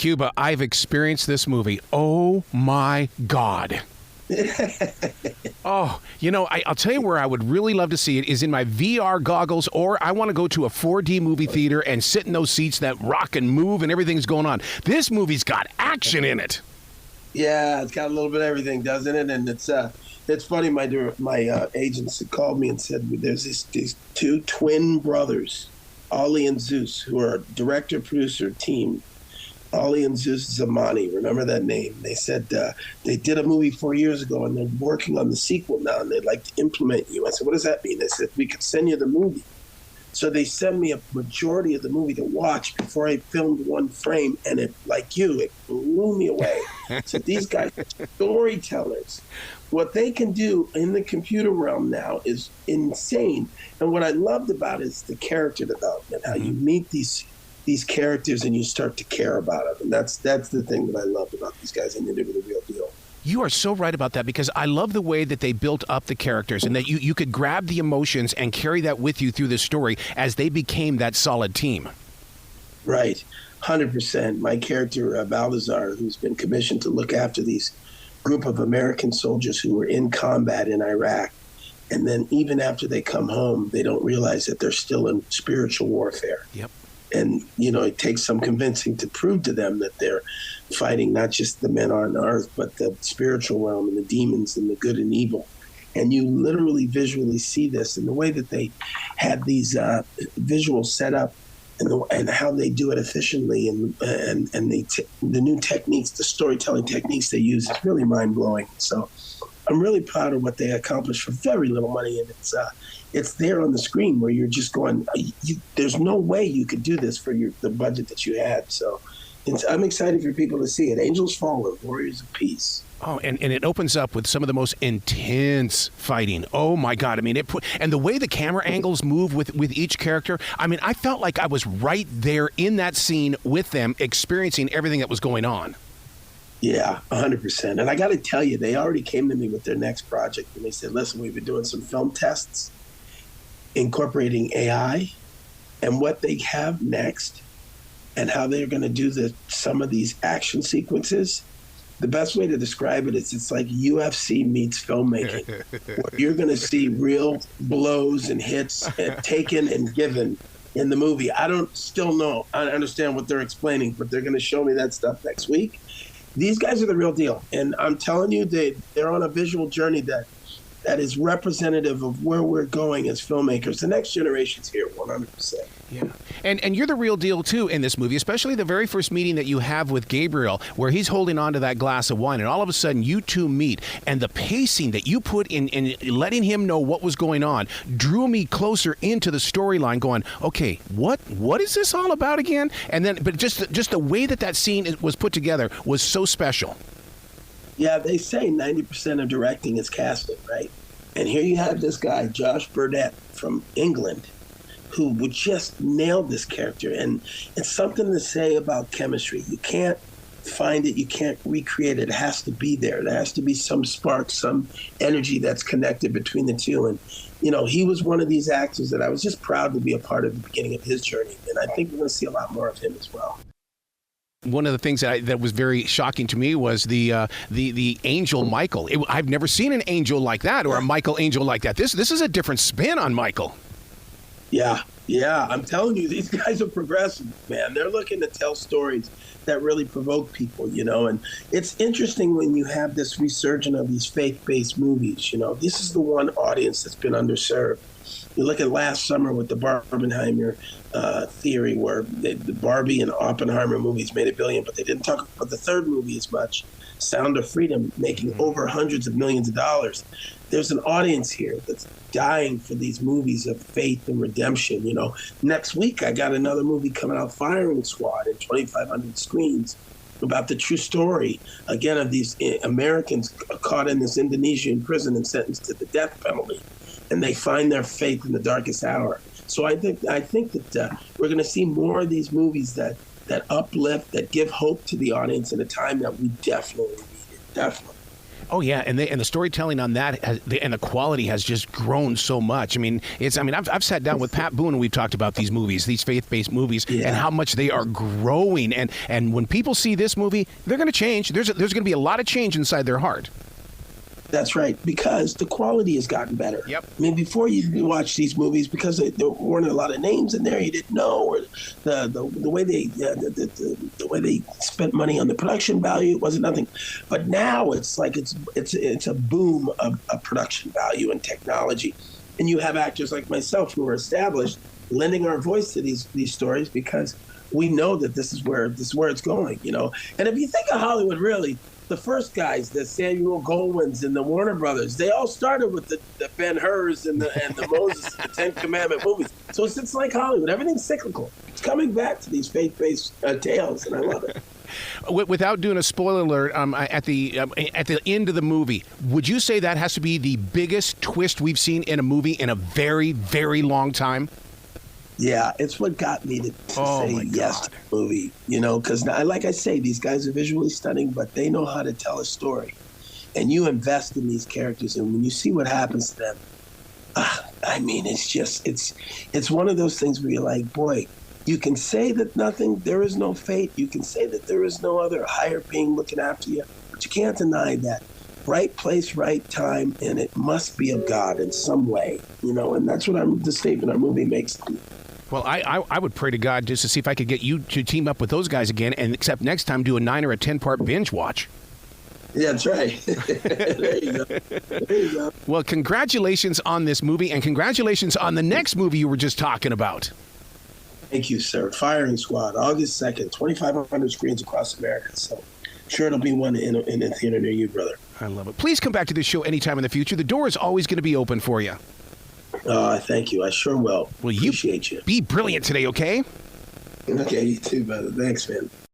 Cuba, I've experienced this movie. Oh, my God. Oh, I'll tell you where I would really love to see it is in my VR goggles, or I want to go to a 4D movie theater and sit in those seats that rock and move and everything's going on. This movie's got action in it. Yeah, it's got a little bit of everything, doesn't it? And it's funny. My agents called me and said there's these two twin brothers, Ali and Zeus, who are director producer team. Ali and Zeus Zamani, remember that name? They said they did a movie 4 years ago and they're working on the sequel now and they'd like to implement you. I said, what does that mean? They said, we could send you the movie. So they sent me a majority of the movie to watch before I filmed one frame, and it blew me away. So these guys are storytellers. What they can do in the computer realm now is insane. And what I loved about it is the character development, how you meet these characters and you start to care about them. And that's the thing that I loved about these guys, and they did the real deal. You are so right about that, because I love the way that they built up the characters and that you could grab the emotions and carry that with you through the story as they became that solid team. Right, 100%. My character, Balthazar, who's been commissioned to look after these group of American soldiers who were in combat in Iraq. And then even after they come home, they don't realize that they're still in spiritual warfare. Yep. And, it takes some convincing to prove to them that they're fighting not just the men on earth, but the spiritual realm and the demons and the good and evil. And you literally visually see this in the way that they had these visuals set up and how they do it efficiently and the new techniques, the storytelling techniques they use is really mind-blowing. So I'm really proud of what they accomplished for very little money, and it's there on the screen where you're just going, there's no way you could do this for the budget that you had. So I'm excited for people to see it. Angels Fallen, Warriors of Peace. Oh, and it opens up with some of the most intense fighting. Oh, my God. I mean, and the way the camera angles move with each character, I mean, I felt like I was right there in that scene with them, experiencing everything that was going on. Yeah, 100%. And I got to tell you, they already came to me with their next project, and they said, listen, we've been doing some film tests incorporating AI, and what they have next and how they're going to do some of these action sequences. The best way to describe it is it's like UFC meets filmmaking, where you're going to see real blows and hits taken and given in the movie. I don't still know. I understand what they're explaining, but they're going to show me that stuff next week. These guys are the real deal. And I'm telling you, they're on a visual journey that is representative of where we're going as filmmakers. The next generation's here, 100%. Yeah. And you're the real deal, too, in this movie, especially the very first meeting that you have with Gabriel, where he's holding on to that glass of wine, and all of a sudden you two meet, and the pacing that you put in letting him know what was going on drew me closer into the storyline, going, okay, what is this all about again? And then, but just the way that scene was put together was so special. Yeah, they say 90% of directing is casting, right? And here you have this guy, Josh Burdett from England, who would just nail this character. And it's something to say about chemistry. You can't find it. You can't recreate it. It has to be there. There has to be some spark, some energy that's connected between the two. And, he was one of these actors that I was just proud to be a part of the beginning of his journey. And I think we're going to see a lot more of him as well. One of the things that was very shocking to me was the angel Michael. I've never seen an angel like that, or a Michael angel like that. This is a different spin on Michael. Yeah. I'm telling you, these guys are progressive, man. They're looking to tell stories that really provoke people, and it's interesting when you have this resurgence of these faith-based movies. This is the one audience that's been underserved. You look at last summer with the Barbenheimer theory, where the Barbie and Oppenheimer movies made $1 billion, but they didn't talk about the third movie as much, Sound of Freedom, making over hundreds of millions of dollars. There's an audience here that's dying for these movies of faith and redemption. Next week I got another movie coming out, Firing Squad, in 2,500 screens, about the true story, again, of these Americans caught in this Indonesian prison and sentenced to the death penalty. And they find their faith in the darkest hour. So I think that we're going to see more of these movies that uplift, that give hope to the audience in a time that we definitely needed. Definitely. Oh yeah, and the storytelling on that and the quality has just grown so much. I mean, I've sat down with Pat Boone and we've talked about these movies, these faith-based movies, and how much they are growing. And when people see this movie, they're going to change. There's going to be a lot of change inside their heart. That's right, because the quality has gotten better. Yep. I mean, before you watch these movies, because there weren't a lot of names in there, you didn't know, or the way they spent money on the production value, it wasn't nothing. But now it's like it's a boom of production value and technology, and you have actors like myself who are established, lending our voice to these stories because we know that this is where it's going, you know. And if you think of Hollywood, really, the first guys, the Samuel Goldwyns and the Warner Brothers, they all started with the Ben-Hurs and the Moses, the Ten Commandment movies. So it's like Hollywood. Everything's cyclical. It's coming back to these faith-based tales, and I love it. Without doing a spoiler alert, at the end of the movie, would you say that has to be the biggest twist we've seen in a movie in a very, very long time? Yeah, it's what got me to say yes to the movie, you know, because like I say, these guys are visually stunning, but they know how to tell a story. And you invest in these characters, and when you see what happens to them, I mean, it's one of those things where you're like, boy, you can say that there is no fate. You can say that there is no other higher being looking after you, but you can't deny that. Right place, right time, and it must be of God in some way, you know, and that's what the statement our movie makes. Well, I would pray to God just to see if I could get you to team up with those guys again, and except next time do a 9 or a 10-part binge watch. Yeah, that's right. There you go. There you go. Well, congratulations on this movie, and congratulations on the next movie you were just talking about. Thank you, sir. Firing Squad, August 2nd, 2,500 screens across America. So sure it'll be one in a theater near you, brother. I love it. Please come back to this show anytime in the future. The door is always going to be open for you. Thank you. I sure will. Well, Appreciate you. Be brilliant today, okay? Okay, you too, brother. Thanks, man.